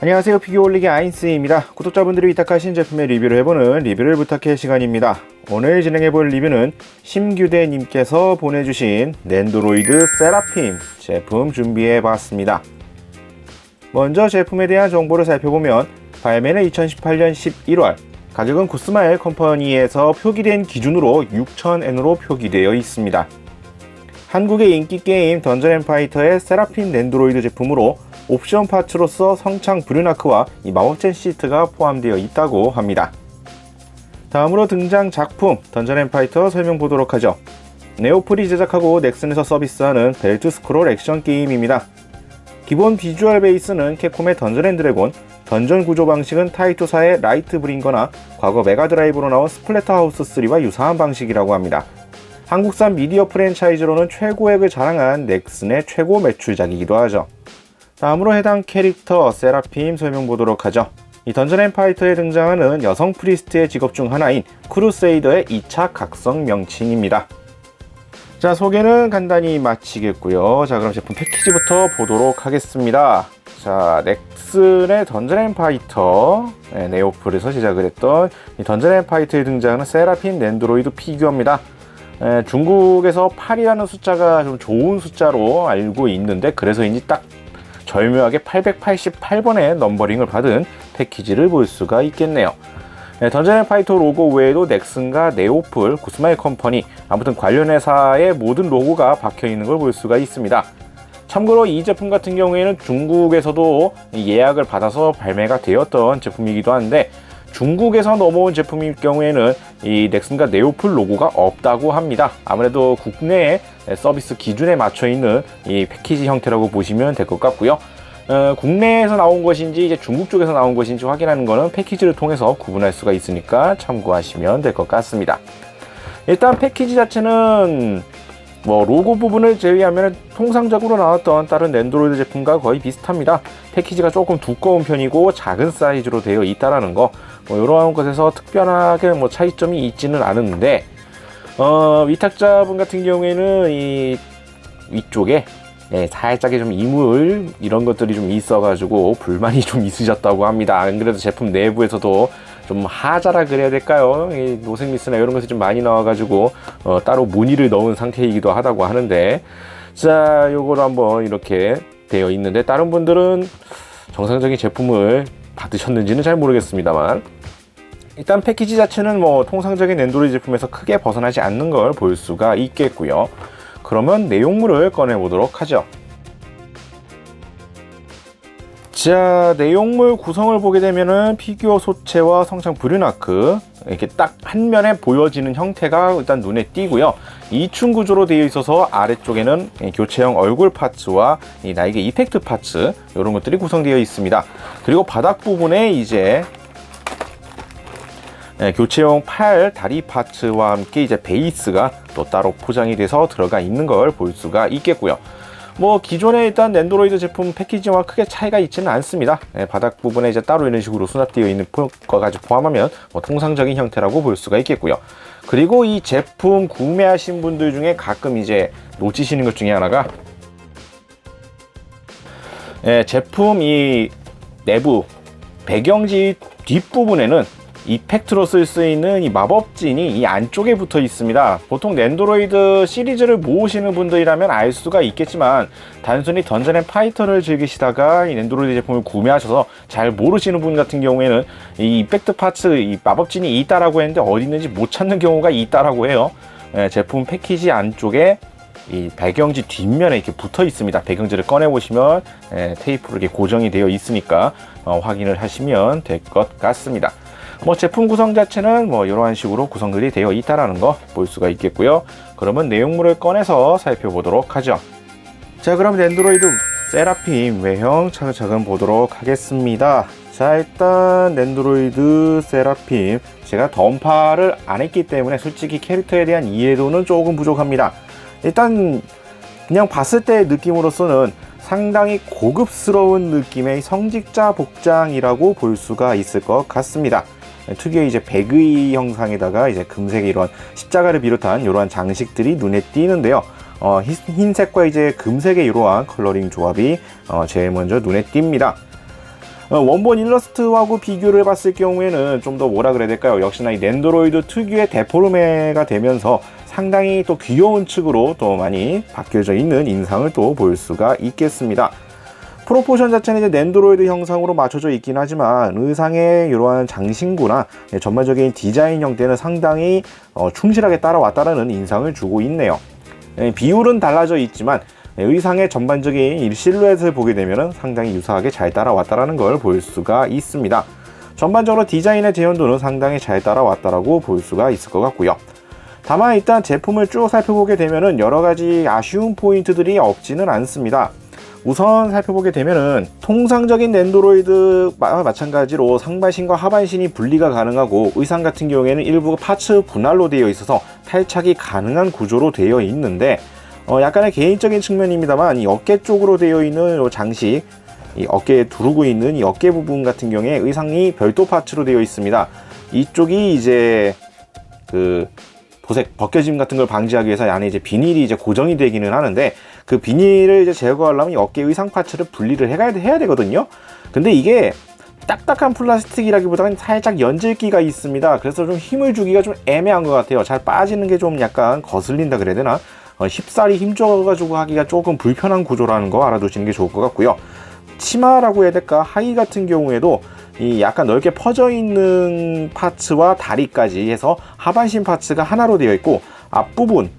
안녕하세요, 피규어올리기 아인스입니다. 구독자분들이 위탁하신 제품의 리뷰를 해보는 리뷰를 부탁해 시간입니다. 오늘 진행해볼 리뷰는 심규대님께서 보내주신 낸도로이드 세라핌 제품 준비해봤습니다. 먼저 제품에 대한 정보를 살펴보면 발매는 2018년 11월, 가격은 구스마일 컴퍼니에서 표기된 기준으로 6,000엔으로 표기되어 있습니다. 한국의 인기 게임 던전앤파이터의 세라핌 낸도로이드 제품으로 옵션 파츠로서 성창 브류나크와 이 마법젠 시트가 포함되어 있다고 합니다. 다음으로 등장 작품 던전앤파이터 설명 보도록 하죠. 네오플이 제작하고 넥슨에서 서비스하는 벨트 스크롤 액션 게임입니다. 기본 비주얼 베이스는 캡콤의 던전앤드래곤, 던전 구조 방식은 타이토사의 라이트 브링거나 과거 메가드라이브로 나온 스플래터하우스 3와 유사한 방식이라고 합니다. 한국산 미디어 프랜차이즈로는 최고액을 자랑한 넥슨의 최고 매출작이기도 하죠. 다음으로 해당 캐릭터 세라핌 설명 보도록 하죠. 이 던전앤파이터에 등장하는 여성 프리스트의 직업 중 하나인 크루세이더의 2차 각성 명칭입니다. 자, 소개는 간단히 마치겠고요. 자, 그럼 제품 패키지부터 보도록 하겠습니다. 자, 넥슨의 던전앤파이터 네오플에서 제작을 했던 이 던전앤파이터에 등장하는 세라핌 낸도로이드 피규어입니다. 중국에서 8이라는 숫자가 좀 좋은 숫자로 알고 있는데 그래서인지 딱 절묘하게 888번의 넘버링을 받은 패키지를 볼 수가 있겠네요. 던전앤파이터 로고 외에도 넥슨과 네오플, 구스마일 컴퍼니, 아무튼 관련 회사의 모든 로고가 박혀있는 걸 볼 수가 있습니다. 참고로 이 제품 같은 경우에는 중국에서도 예약을 받아서 발매가 되었던 제품이기도 한데 중국에서 넘어온 제품일 경우에는 이 넥슨과 네오플 로고가 없다고 합니다. 아무래도 국내의 서비스 기준에 맞춰 있는 이 패키지 형태라고 보시면 될 것 같고요. 국내에서 나온 것인지 이제 중국 쪽에서 나온 것인지 확인하는 것은 패키지를 통해서 구분할 수가 있으니까 참고하시면 될 것 같습니다. 일단 패키지 자체는 로고 부분을 제외하면 통상적으로 나왔던 다른 낸도로이드 제품과 거의 비슷합니다. 패키지가 조금 두꺼운 편이고 작은 사이즈로 되어 있다라는 거, 이러한 것에서 특별하게 차이점이 있지는 않은데, 위탁자분 같은 경우에는 이 위쪽에 살짝의 좀 이물 이런 것들이 좀 있어가지고 불만이 좀 있으셨다고 합니다. 안 그래도 제품 내부에서도 좀 하자라 그래야 될까요? 노색미스나 이런 것이 좀 많이 나와가지고 따로 무늬를 넣은 상태이기도 하다고 하는데, 자, 요거로 한번 이렇게 되어 있는데 다른 분들은 정상적인 제품을 받으셨는지는 잘 모르겠습니다만, 일단 패키지 자체는 통상적인 낸도로이드 제품에서 크게 벗어나지 않는 걸 볼 수가 있겠고요. 그러면 내용물을 꺼내 보도록 하죠. 자, 내용물 구성을 보게 되면은 피규어 소체와 성창 브류나크 이렇게 딱 한 면에 보여지는 형태가 일단 눈에 띄고요. 이충 구조로 되어 있어서 아래쪽에는 교체형 얼굴 파츠와 이 날개 이펙트 파츠 이런 것들이 구성되어 있습니다. 그리고 바닥 부분에 이제 교체용 팔, 다리 파츠와 함께 이제 베이스가 또 따로 포장이 돼서 들어가 있는 걸 볼 수가 있겠고요. 기존에 일단 낸도로이드 제품 패키지와 크게 차이가 있지는 않습니다. 바닥 부분에 이제 따로 이런 식으로 수납되어 있는 것까지 포함하면 통상적인 형태라고 볼 수가 있겠고요. 그리고 이 제품 구매하신 분들 중에 가끔 이제 놓치시는 것 중에 하나가 제품 이 내부 배경지 뒷부분에는 이펙트로 쓸 수 있는 이 마법진이 이 안쪽에 붙어 있습니다. 보통 낸도로이드 시리즈를 모으시는 분들이라면 알 수가 있겠지만 단순히 던전앤파이터를 즐기시다가 이 낸도로이드 제품을 구매하셔서 잘 모르시는 분 같은 경우에는 이 이펙트 파츠, 이 마법진이 있다라고 했는데 어디 있는지 못 찾는 경우가 있다라고 해요. 제품 패키지 안쪽에 이 배경지 뒷면에 이렇게 붙어 있습니다. 배경지를 꺼내 보시면 테이프로 이렇게 고정이 되어 있으니까 확인을 하시면 될 것 같습니다. 제품 구성 자체는 이러한 식으로 구성들이 되어 있다라는 거 볼 수가 있겠고요. 그러면 내용물을 꺼내서 살펴보도록 하죠. 자, 그럼 낸도로이드 세라핌 외형 차근차근 보도록 하겠습니다. 자, 일단 낸도로이드 세라핌 제가 던파를 안 했기 때문에 솔직히 캐릭터에 대한 이해도는 조금 부족합니다. 일단 그냥 봤을 때 느낌으로서는 상당히 고급스러운 느낌의 성직자 복장이라고 볼 수가 있을 것 같습니다. 특유의 이제 백의 형상에다가 이제 금색의 이런 십자가를 비롯한 이러한 장식들이 눈에 띄는데요. 흰색과 이제 금색의 이러한 컬러링 조합이 제일 먼저 눈에 띕니다. 원본 일러스트하고 비교를 봤을 경우에는 좀 더 뭐라 그래야 될까요? 역시나 이 낸도로이드 특유의 데포르메가 되면서 상당히 또 귀여운 측으로 또 많이 바뀌어져 있는 인상을 또 볼 수가 있겠습니다. 프로포션 자체는 이제 낸도로이드 형상으로 맞춰져 있긴 하지만 의상의 이러한 장신구나 전반적인 디자인 형태는 상당히 충실하게 따라왔다라는 인상을 주고 있네요. 비율은 달라져 있지만 의상의 전반적인 실루엣을 보게 되면 상당히 유사하게 잘 따라왔다라는 걸 볼 수가 있습니다. 전반적으로 디자인의 재현도는 상당히 잘 따라왔다라고 볼 수가 있을 것 같고요. 다만 일단 제품을 쭉 살펴보게 되면 여러 가지 아쉬운 포인트들이 없지는 않습니다. 우선 살펴보게 되면은 통상적인 낸도로이드와 마찬가지로 상반신과 하반신이 분리가 가능하고 의상 같은 경우에는 일부 파츠 분할로 되어 있어서 탈착이 가능한 구조로 되어 있는데 약간의 개인적인 측면입니다만 이 어깨 쪽으로 되어 있는 장식, 이 어깨에 두르고 있는 이 어깨 부분 같은 경우에 의상이 별도 파츠로 되어 있습니다. 이쪽이 이제 그 도색 벗겨짐 같은 걸 방지하기 위해서 안에 이제 비닐이 이제 고정이 되기는 하는데 그 비닐을 이제 제거하려면 이 어깨 의상 파츠를 분리를 해야 되거든요. 근데 이게 딱딱한 플라스틱이라기보다는 살짝 연질기가 있습니다. 그래서 좀 힘을 주기가 좀 애매한 것 같아요. 잘 빠지는 게 좀 약간 거슬린다 그래야 되나? 쉽사리 힘줘가지고 하기가 조금 불편한 구조라는 거 알아두시는 게 좋을 것 같고요. 치마라고 해야 될까? 하의 같은 경우에도 이 약간 넓게 퍼져 있는 파츠와 다리까지 해서 하반신 파츠가 하나로 되어 있고 앞부분,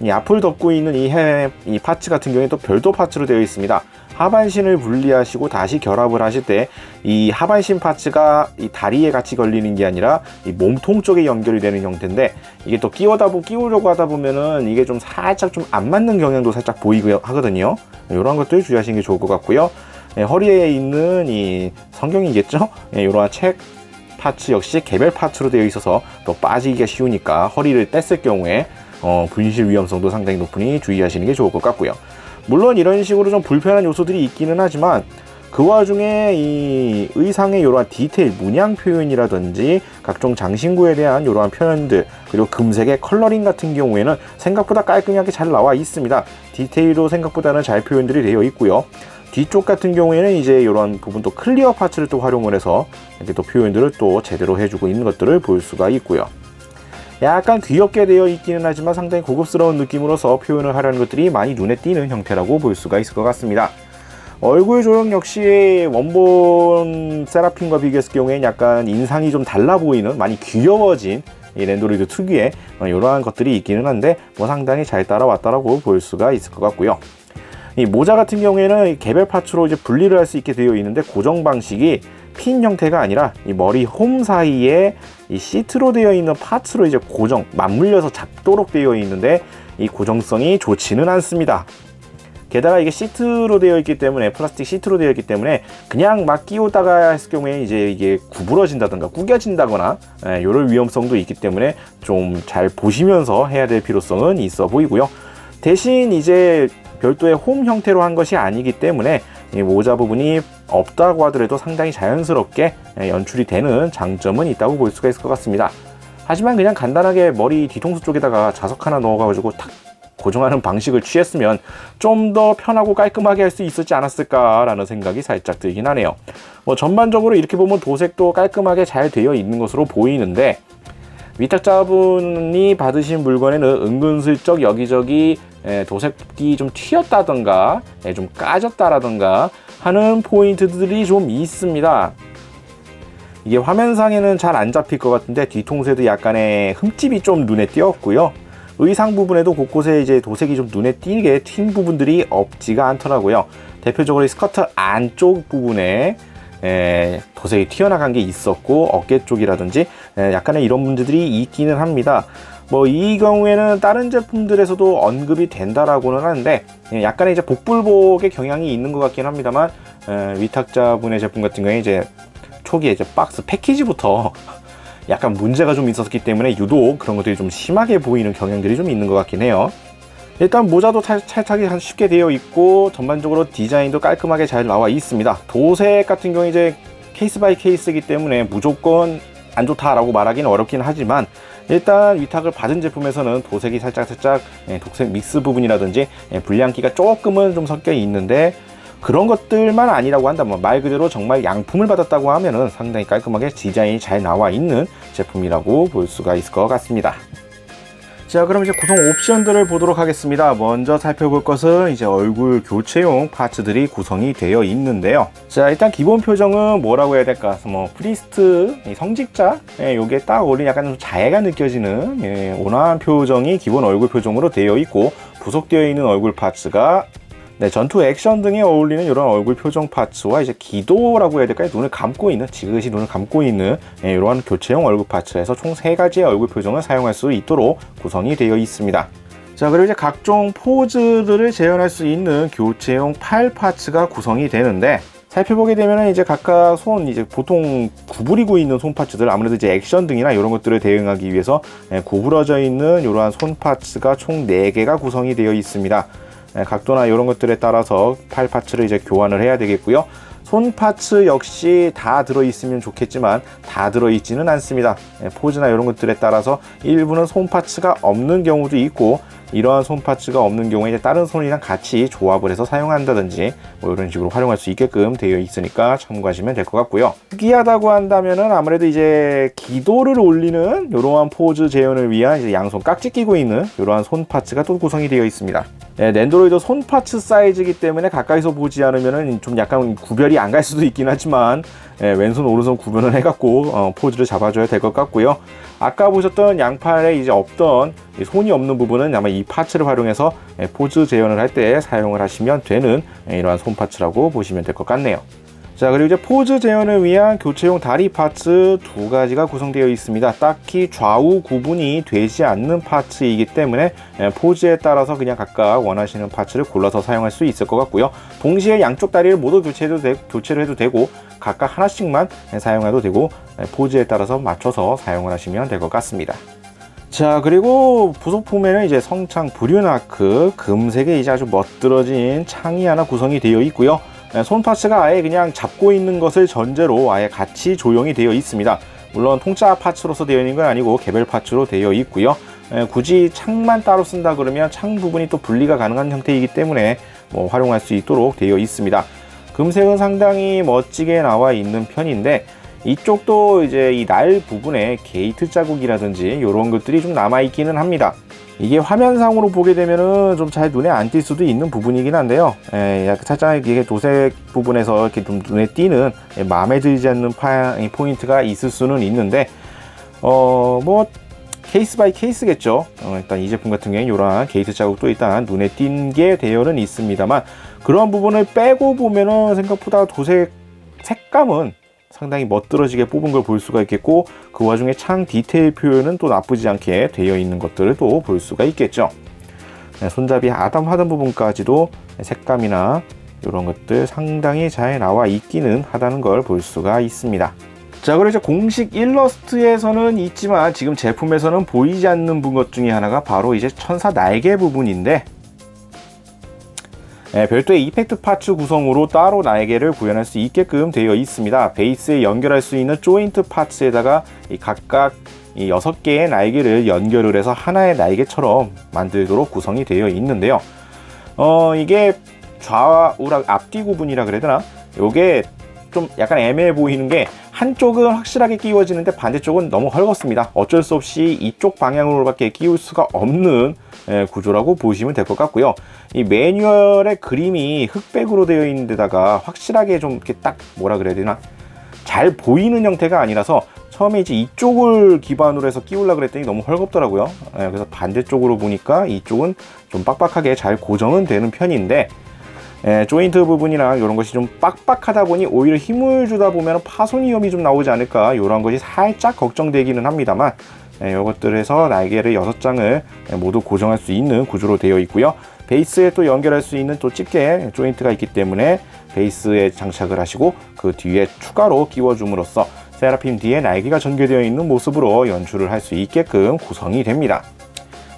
이 앞을 덮고 있는 이 파츠 같은 경우에 또 별도 파츠로 되어 있습니다. 하반신을 분리하시고 다시 결합을 하실 때 이 하반신 파츠가 이 다리에 같이 걸리는 게 아니라 이 몸통 쪽에 연결이 되는 형태인데 이게 또 끼우려고 하다 보면은 이게 좀 살짝 좀 안 맞는 경향도 살짝 보이고 하거든요. 이런 것들 주의하시는 게 좋을 것 같고요. 허리에 있는 이 성경이겠죠? 이러한 책 파츠 역시 개별 파츠로 되어 있어서 또 빠지기가 쉬우니까 허리를 뗐을 경우에 분실 위험성도 상당히 높으니 주의하시는 게 좋을 것 같고요. 물론 이런 식으로 좀 불편한 요소들이 있기는 하지만 그 와중에 이 의상의 이러한 디테일, 문양 표현이라든지 각종 장신구에 대한 이러한 표현들 그리고 금색의 컬러링 같은 경우에는 생각보다 깔끔하게 잘 나와 있습니다. 디테일도 생각보다는 잘 표현들이 되어 있고요. 뒤쪽 같은 경우에는 이제 이런 부분 또 클리어 파츠를 또 활용을 해서 이렇게 또 표현들을 또 제대로 해주고 있는 것들을 볼 수가 있고요. 약간 귀엽게 되어 있기는 하지만 상당히 고급스러운 느낌으로서 표현을 하려는 것들이 많이 눈에 띄는 형태라고 볼 수가 있을 것 같습니다. 얼굴 조형 역시 원본 세라핌과 비교했을 경우에는 약간 인상이 좀 달라 보이는 많이 귀여워진 이 낸도로이드 특유의 이러한 것들이 있기는 한데 상당히 잘 따라왔다라고 볼 수가 있을 것 같고요. 이 모자 같은 경우에는 개별 파츠로 이제 분리를 할 수 있게 되어 있는데 고정 방식이 핀 형태가 아니라 이 머리 홈 사이에 이 시트로 되어 있는 파츠로 이제 맞물려서 잡도록 되어 있는데 이 고정성이 좋지는 않습니다. 게다가 이게 시트로 되어 있기 때문에 플라스틱 시트로 되어 있기 때문에 그냥 막 끼우다가 했을 경우에 이제 이게 구부러진다든가 구겨진다거나 이런 위험성도 있기 때문에 좀 잘 보시면서 해야 될 필요성은 있어 보이고요. 대신 이제 별도의 홈 형태로 한 것이 아니기 때문에 이 모자 부분이 없다고 하더라도 상당히 자연스럽게 연출이 되는 장점은 있다고 볼 수가 있을 것 같습니다. 하지만 그냥 간단하게 머리 뒤통수 쪽에다가 자석 하나 넣어가지고 탁 고정하는 방식을 취했으면 좀 더 편하고 깔끔하게 할 수 있었지 않았을까라는 생각이 살짝 들긴 하네요. 전반적으로 이렇게 보면 도색도 깔끔하게 잘 되어 있는 것으로 보이는데 위탁자분이 받으신 물건에는 은근슬쩍 여기저기 도색이 좀 튀었다던가 좀 까졌다라던가 하는 포인트들이 좀 있습니다. 이게 화면상에는 잘 안 잡힐 것 같은데 뒤통수에도 약간의 흠집이 좀 눈에 띄었고요. 의상 부분에도 곳곳에 이제 도색이 좀 눈에 띄게 튄 부분들이 없지가 않더라고요. 대표적으로 이 스커트 안쪽 부분에 도색이 튀어나간 게 있었고 어깨 쪽이라든지 약간의 이런 문제들이 있기는 합니다. 이 경우에는 다른 제품들에서도 언급이 된다라고는 하는데 약간의 이제 복불복의 경향이 있는 것 같긴 합니다만 위탁자분의 제품 같은 경우에 이제 초기에 이제 박스 패키지부터 약간 문제가 좀 있었기 때문에 유독 그런 것들이 좀 심하게 보이는 경향들이 좀 있는 것 같긴 해요. 일단 모자도 찰떡이 쉽게 되어 있고 전반적으로 디자인도 깔끔하게 잘 나와 있습니다. 도색 같은 경우 이제 케이스 바이 케이스이기 때문에 무조건 안 좋다라고 말하기는 어렵긴 하지만 일단 위탁을 받은 제품에서는 도색이 살짝 도색 믹스 부분이라든지 불량기가 조금은 좀 섞여 있는데 그런 것들만 아니라고 한다면, 말 그대로 정말 양품을 받았다고 하면은 상당히 깔끔하게 디자인이 잘 나와 있는 제품이라고 볼 수가 있을 것 같습니다. 자, 그럼 이제 구성 옵션들을 보도록 하겠습니다. 먼저 살펴볼 것은 이제 얼굴 교체용 파츠들이 구성이 되어 있는데요. 자, 일단 기본 표정은 뭐라고 해야 될까? 뭐 프리스트 성직자, 요게 딱 어울리는 약간 좀 자애가 느껴지는 온화한 표정이 기본 얼굴 표정으로 되어 있고, 부속되어 있는 얼굴 파츠가 전투 액션 등에 어울리는 이런 얼굴 표정 파츠와 이제 기도라고 해야 될까요? 눈을 감고 있는, 지그시 눈을 감고 있는 이러한 교체형 얼굴 파츠에서 총 3가지의 얼굴 표정을 사용할 수 있도록 구성이 되어 있습니다. 자, 그리고 이제 각종 포즈들을 재현할 수 있는 교체용 팔 파츠가 구성이 되는데, 살펴보게 되면 이제 각각 손, 이제 보통 구부리고 있는 손 파츠들, 아무래도 이제 액션 등이나 이런 것들을 대응하기 위해서 구부러져 있는 이러한 손 파츠가 총 4개가 구성이 되어 있습니다. 각도나 이런 것들에 따라서 팔 파츠를 이제 교환을 해야 되겠고요. 손 파츠 역시 다 들어있으면 좋겠지만 다 들어있지는 않습니다. 포즈나 이런 것들에 따라서 일부는 손 파츠가 없는 경우도 있고, 이러한 손 파츠가 없는 경우에 이제 다른 손이랑 같이 조합을 해서 사용한다든지 뭐 이런 식으로 활용할 수 있게끔 되어 있으니까 참고하시면 될 것 같고요. 특이하다고 한다면은 아무래도 이제 기도를 올리는 이러한 포즈 재현을 위한 이제 양손 깍지 끼고 있는 이러한 손 파츠가 또 구성이 되어 있습니다. 낸도로이드 손 파츠 사이즈이기 때문에 가까이서 보지 않으면은 좀 약간 구별이 안 갈 수도 있긴 하지만, 왼손 오른손 구분을 해갖고 포즈를 잡아줘야 될 것 같고요. 아까 보셨던 양팔에 이제 없던 손이 없는 부분은 아마 이 파츠를 활용해서 포즈 재현을 할 때 사용을 하시면 되는 이러한 손 파츠라고 보시면 될 것 같네요. 자, 그리고 이제 포즈 재현을 위한 교체용 다리 파츠 2가지가 구성되어 있습니다. 딱히 좌우 구분이 되지 않는 파츠이기 때문에 포즈에 따라서 그냥 각각 원하시는 파츠를 골라서 사용할 수 있을 것 같고요. 동시에 양쪽 다리를 모두 교체를 해도 되고, 각각 하나씩만 사용해도 되고, 포즈에 따라서 맞춰서 사용을 하시면 될 것 같습니다. 자, 그리고 부속품에는 이제 성창 브륜아크 금색의 이제 아주 멋들어진 창이 하나 구성이 되어 있고요. 손 파츠가 아예 그냥 잡고 있는 것을 전제로 아예 같이 조형이 되어 있습니다. 물론 통짜 파츠로서 되어 있는 건 아니고 개별 파츠로 되어 있고요. 굳이 창만 따로 쓴다 그러면 창 부분이 또 분리가 가능한 형태이기 때문에 뭐 활용할 수 있도록 되어 있습니다. 금색은 상당히 멋지게 나와 있는 편인데, 이쪽도 이제 이 날 부분에 게이트 자국이라든지 이런 것들이 좀 남아 있기는 합니다. 이게 화면상으로 보게 되면은 좀 잘 눈에 안 띌 수도 있는 부분이긴 한데요. 살짝 이게 도색 부분에서 이렇게 좀 눈에 띄는 마음에 들지 않는 포인트가 있을 수는 있는데, 뭐 케이스 바이 케이스겠죠. 일단 이 제품 같은 경우에는 이러한 게이트 자국도 일단 눈에 띈게 되어는 있습니다만, 그런 부분을 빼고 보면은 생각보다 도색 색감은 상당히 멋들어지게 뽑은 걸 볼 수가 있겠고, 그 와중에 창 디테일 표현은 또 나쁘지 않게 되어 있는 것들을 또 볼 수가 있겠죠. 손잡이 아담하던 부분까지도 색감이나 이런 것들 상당히 잘 나와 있기는 하다는 걸 볼 수가 있습니다. 자, 그리고 이제 공식 일러스트에서는 있지만 지금 제품에서는 보이지 않는 것 중에 하나가 바로 이제 천사 날개 부분인데, 별도의 이펙트 파츠 구성으로 따로 날개를 구현할 수 있게끔 되어 있습니다. 베이스에 연결할 수 있는 조인트 파츠에다가 각각 6개의 날개를 연결을 해서 하나의 날개처럼 만들도록 구성이 되어 있는데요. 이게 좌우랑 앞뒤 구분이라 그래야 되나? 요게 좀 약간 애매해 보이는 게, 한쪽은 확실하게 끼워지는데 반대쪽은 너무 헐겁습니다. 어쩔 수 없이 이쪽 방향으로밖에 끼울 수가 없는 구조라고 보시면 될 것 같고요. 이 매뉴얼의 그림이 흑백으로 되어 있는 데다가 확실하게 좀 이렇게 딱 뭐라 그래야 되나, 잘 보이는 형태가 아니라서 처음에 이제 이쪽을 기반으로 해서 끼우려고 그랬더니 너무 헐겁더라고요. 그래서 반대쪽으로 보니까 이쪽은 좀 빡빡하게 잘 고정은 되는 편인데, 조인트 부분이나 이런 것이 좀 빡빡하다 보니 오히려 힘을 주다 보면 파손 위험이 좀 나오지 않을까, 이런 것이 살짝 걱정되기는 합니다만, 이것들에서 날개를 6장을 모두 고정할 수 있는 구조로 되어 있고요. 베이스에 또 연결할 수 있는 또 집게 조인트가 있기 때문에 베이스에 장착을 하시고 그 뒤에 추가로 끼워줌으로써 세라핌 뒤에 날개가 전개되어 있는 모습으로 연출을 할 수 있게끔 구성이 됩니다.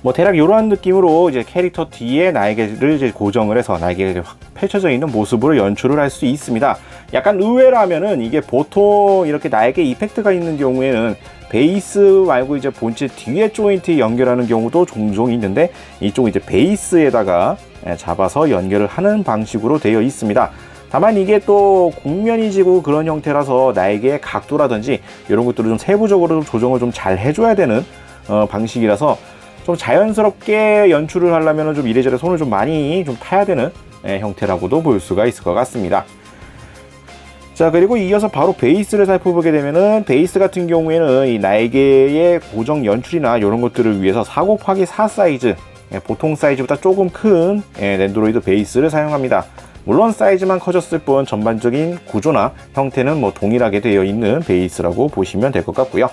뭐 대략 이러한 느낌으로 이제 캐릭터 뒤에 날개를 이제 고정을 해서 날개가 확 펼쳐져 있는 모습으로 연출을 할 수 있습니다. 약간 의외라면은 이게 보통 이렇게 날개 이펙트가 있는 경우에는 베이스 말고 이제 본체 뒤에 조인트에 연결하는 경우도 종종 있는데, 이쪽 이제 베이스에다가 잡아서 연결을 하는 방식으로 되어 있습니다. 다만 이게 또 곡면이 지고 그런 형태라서 날개의 각도라든지 이런 것들을 좀 세부적으로 조정을 좀 잘 해줘야 되는 방식이라서 좀 자연스럽게 연출을 하려면 좀 이래저래 손을 좀 많이 좀 타야 되는 형태라고도 볼 수가 있을 것 같습니다. 자, 그리고 이어서 바로 베이스를 살펴보게 되면은 베이스 같은 경우에는 이 날개의 고정 연출이나 이런 것들을 위해서 4x4 사이즈, 보통 사이즈보다 조금 큰 랜드로이드 베이스를 사용합니다. 물론 사이즈만 커졌을 뿐 전반적인 구조나 형태는 뭐 동일하게 되어 있는 베이스라고 보시면 될 것 같고요.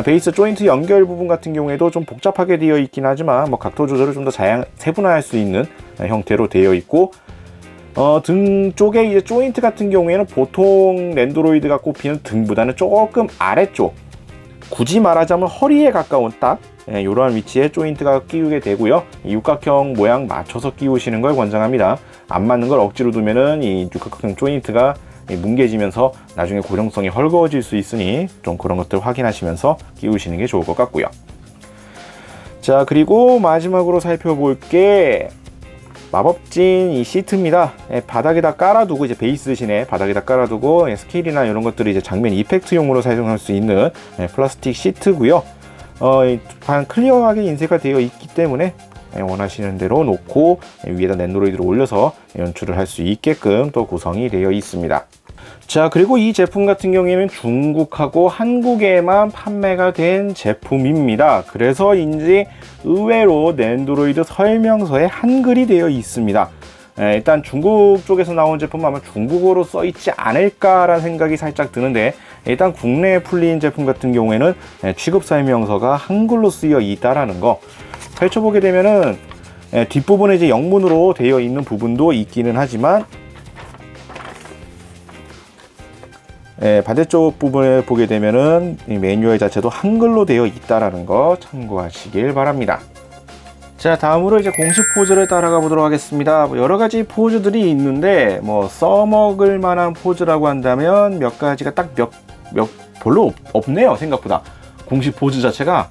베이스 조인트 연결 부분 같은 경우에도 좀 복잡하게 되어 있긴 하지만 뭐 각도 조절을 좀 더 세분화할 수 있는 형태로 되어 있고, 등 쪽에 이제 조인트 같은 경우에는 보통 랜드로이드가 꼽히는 등보다는 조금 아래쪽, 굳이 말하자면 허리에 가까운 딱 이러한 위치에 조인트가 끼우게 되고요. 이 육각형 모양 맞춰서 끼우시는 걸 권장합니다. 안 맞는 걸 억지로 두면은 이 육각형 조인트가 뭉개지면서 나중에 고정성이 헐거워질 수 있으니 좀 그런 것들 확인하시면서 끼우시는 게 좋을 것 같고요. 자, 그리고 마지막으로 살펴볼 게 마법진 이 시트입니다. 바닥에다 깔아두고, 이제 베이스 대신에 바닥에다 깔아두고 스케일이나 이런 것들을 이제 장면 이펙트용으로 사용할 수 있는 플라스틱 시트고요. 클리어하게 인쇄가 되어 있기 때문에 원하시는 대로 놓고 위에다 랜드로이드를 올려서 연출을 할 수 있게끔 또 구성이 되어 있습니다. 자, 그리고 이 제품 같은 경우에는 중국하고 한국에만 판매가 된 제품입니다. 그래서인지 의외로 랜드로이드 설명서에 한글이 되어 있습니다. 일단 중국 쪽에서 나온 제품은 아마 중국어로 써 있지 않을까라는 생각이 살짝 드는데, 일단 국내에 풀린 제품 같은 경우에는 취급 설명서가 한글로 쓰여 있다라는 거, 펼쳐보게 되면은 뒷부분에 이제 영문으로 되어 있는 부분도 있기는 하지만 반대쪽 부분을 보게 되면은 이 매뉴얼 자체도 한글로 되어 있다라는 거 참고하시길 바랍니다. 자, 다음으로 이제 공식 포즈를 따라가 보도록 하겠습니다. 여러 가지 포즈들이 있는데 뭐 써먹을 만한 포즈라고 한다면 몇 가지가 딱 별로 없네요. 생각보다 공식 포즈 자체가.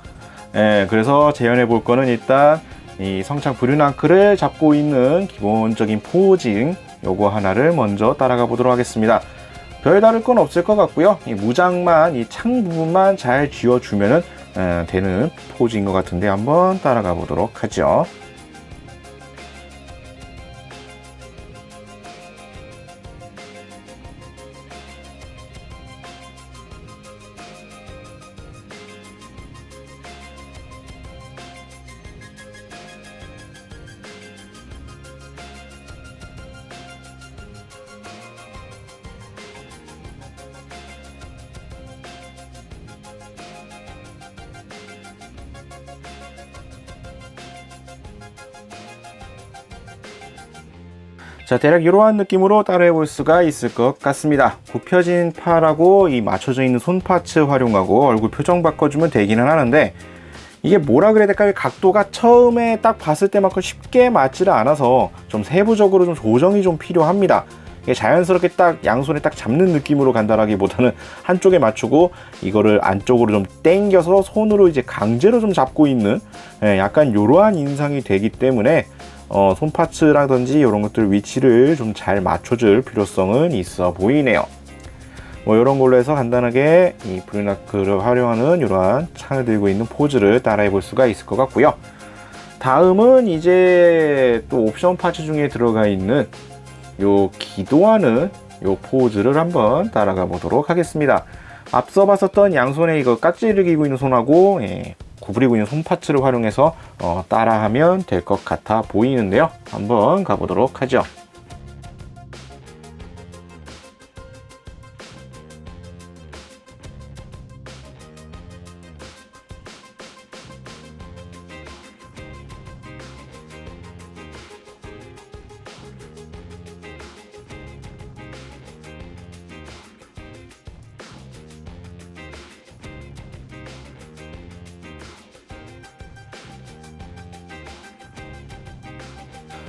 그래서 재현해 볼 거는 일단 이 성창 브륜앙크를 잡고 있는 기본적인 포징 요거 하나를 먼저 따라가 보도록 하겠습니다. 별다를 건 없을 것 같고요. 이 무장만, 이 창 부분만 잘 쥐어주면은 되는 포즈인 것 같은데 한번 따라가 보도록 하죠. 자, 대략 이러한 느낌으로 따라해 볼 수가 있을 것 같습니다. 굽혀진 팔하고 이 맞춰져 있는 손 파츠 활용하고 얼굴 표정 바꿔주면 되기는 하는데, 이게 뭐라 그래야 될까요? 각도가 처음에 딱 봤을 때만큼 쉽게 맞지를 않아서 좀 세부적으로 좀 조정이 좀 필요합니다. 이게 자연스럽게 딱 양손에 딱 잡는 느낌으로 간다라기보다는 한쪽에 맞추고 이거를 안쪽으로 좀 당겨서 손으로 이제 강제로 좀 잡고 있는 약간 이러한 인상이 되기 때문에 손 파츠라든지 이런 것들 위치를 좀 잘 맞춰줄 필요성은 있어 보이네요. 뭐 이런 걸로 해서 간단하게 이 브륜앙크를 활용하는 이러한 창을 들고 있는 포즈를 따라해 볼 수가 있을 것 같고요. 다음은 이제 또 옵션 파츠 중에 들어가 있는 요 기도하는 요 포즈를 한번 따라가 보도록 하겠습니다. 앞서 봤었던 양손에 이거 깍지를 끼고 있는 손하고 구부리고 있는 손 파츠를 활용해서 따라하면 될 것 같아 보이는데요. 한번 가보도록 하죠.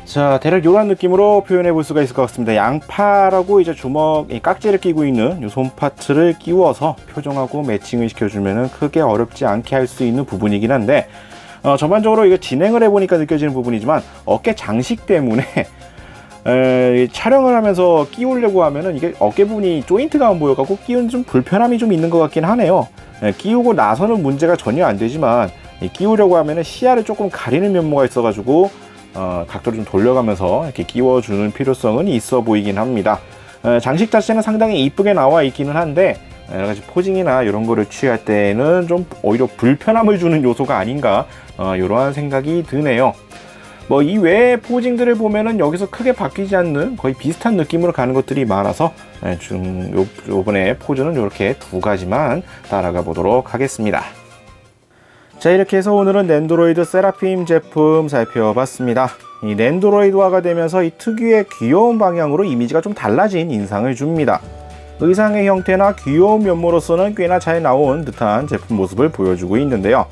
자, 대략 이런 느낌으로 표현해 볼 수가 있을 것 같습니다. 양팔하고 이제 주먹, 깍지를 끼고 있는 이 손 파츠를 끼워서 표정하고 매칭을 시켜주면 크게 어렵지 않게 할 수 있는 부분이긴 한데, 전반적으로 이거 진행을 해보니까 느껴지는 부분이지만 어깨 장식 때문에 촬영을 하면서 끼우려고 하면은 이게 어깨 부분이 조인트가 안 보여갖고 끼우는 좀 불편함이 좀 있는 것 같긴 하네요. 끼우고 나서는 문제가 전혀 안 되지만 끼우려고 하면은 시야를 조금 가리는 면모가 있어가지고 각도를 좀 돌려가면서 이렇게 끼워주는 필요성은 있어 보이긴 합니다. 장식 자체는 상당히 이쁘게 나와 있기는 한데 여러가지 포징이나 이런 거를 취할 때는 좀 오히려 불편함을 주는 요소가 아닌가 이러한 생각이 드네요. 뭐 이 외의 포징들을 보면은 여기서 크게 바뀌지 않는 거의 비슷한 느낌으로 가는 것들이 많아서 요번에 포즈는 이렇게 두 가지만 따라가 보도록 하겠습니다. 자, 이렇게 해서 오늘은 낸도로이드 세라핌 제품 살펴봤습니다. 이 낸도로이드화가 되면서 이 특유의 귀여운 방향으로 이미지가 좀 달라진 인상을 줍니다. 의상의 형태나 귀여운 면모로서는 꽤나 잘 나온 듯한 제품 모습을 보여주고 있는데요.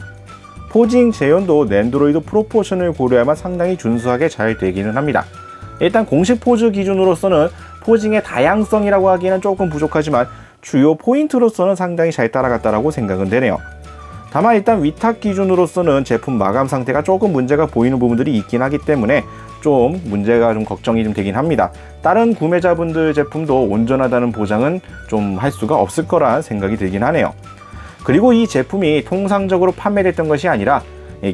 포징 재현도 낸도로이드 프로포션을 고려하면 상당히 준수하게 잘 되기는 합니다. 일단 공식 포즈 기준으로서는 포징의 다양성이라고 하기에는 조금 부족하지만 주요 포인트로서는 상당히 잘 따라갔다라고 생각은 되네요. 다만 일단 위탁 기준으로서는 제품 마감 상태가 조금 문제가 보이는 부분들이 있긴 하기 때문에 좀 문제가 좀 걱정이 좀 되긴 합니다. 다른 구매자분들 제품도 온전하다는 보장은 좀 할 수가 없을 거란 생각이 들긴 하네요. 그리고 이 제품이 통상적으로 판매됐던 것이 아니라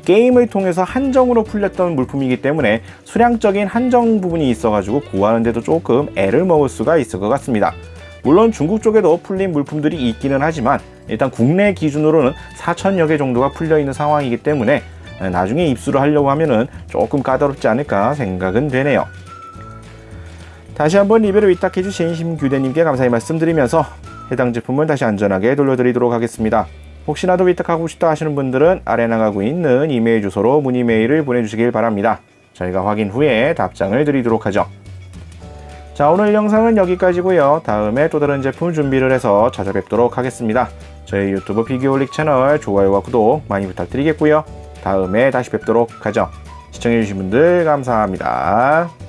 게임을 통해서 한정으로 풀렸던 물품이기 때문에 수량적인 한정 부분이 있어가지고 구하는데도 조금 애를 먹을 수가 있을 것 같습니다. 물론 중국 쪽에도 풀린 물품들이 있기는 하지만 일단 국내 기준으로는 4,000여 개 정도가 풀려 있는 상황이기 때문에 나중에 입수를 하려고 하면은 조금 까다롭지 않을까 생각은 되네요. 다시 한번 리뷰를 위탁해주신 심규대님께 감사의 말씀드리면서 해당 제품을 다시 안전하게 돌려드리도록 하겠습니다. 혹시나도 위탁하고 싶다 하시는 분들은 아래 나가고 있는 이메일 주소로 문의 메일을 보내주시길 바랍니다. 저희가 확인 후에 답장을 드리도록 하죠. 자, 오늘 영상은 여기까지고요. 다음에 또 다른 제품 준비를 해서 찾아뵙도록 하겠습니다. 저희 유튜브 비교올릭 채널 좋아요와 구독 많이 부탁드리겠고요. 다음에 다시 뵙도록 하죠. 시청해주신 분들 감사합니다.